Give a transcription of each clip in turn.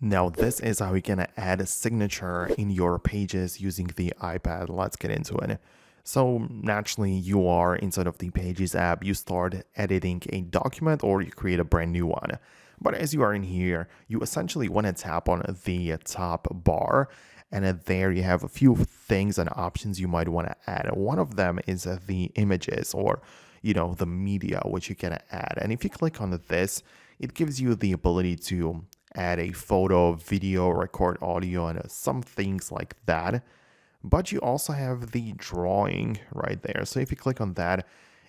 Now, this is how you can add a signature in your pages using the iPad. Let's get into it. So naturally, you are inside of the Pages app, you start editing a document or you create a brand new one. But as you are in here, you essentially want to tap on the top bar, and there you have a few things and options you might want to add. One of them is the images or the media which you can add. And if you click on this, it gives you the ability to add a photo, video, record audio, and some things like that. But you also have the drawing right there. So if you click on that,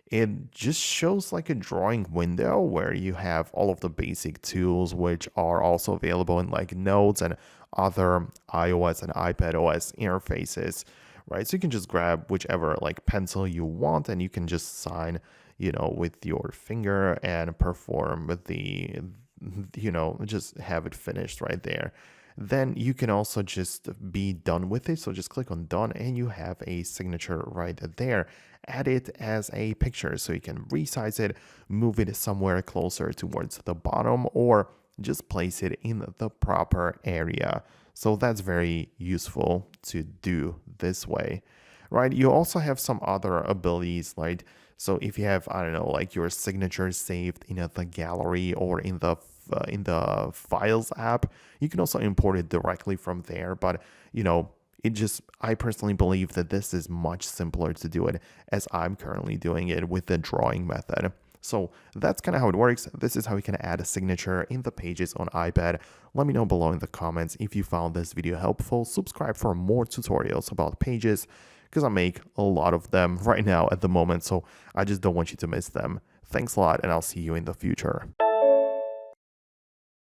it just shows like a drawing window where you have all of the basic tools, which are also available in like Notes and other iOS and iPad OS interfaces, right? So you can just grab whichever like pencil you want and you can just sign, with your finger and perform just have it finished right there. Then you can also just be done with it. So just click on done and you have a signature right there. Add it as a picture so you can resize it, move it somewhere closer towards the bottom, or just place it in the proper area. So that's very useful to do this way, right? You also have some other abilities, like, so if you have, I don't know, like your signature saved in the gallery or in the Files app, you can also import it directly from there. But I personally believe that this is much simpler to do it as I'm currently doing it with the drawing method. So that's kind of how it works. This is how you can add a signature in the Pages on iPad. Let me know below in the comments if you found this video helpful. Subscribe for more tutorials about Pages, because I make a lot of them right now at the moment, so I just don't want you to miss them. Thanks a lot, and I'll see you in the future.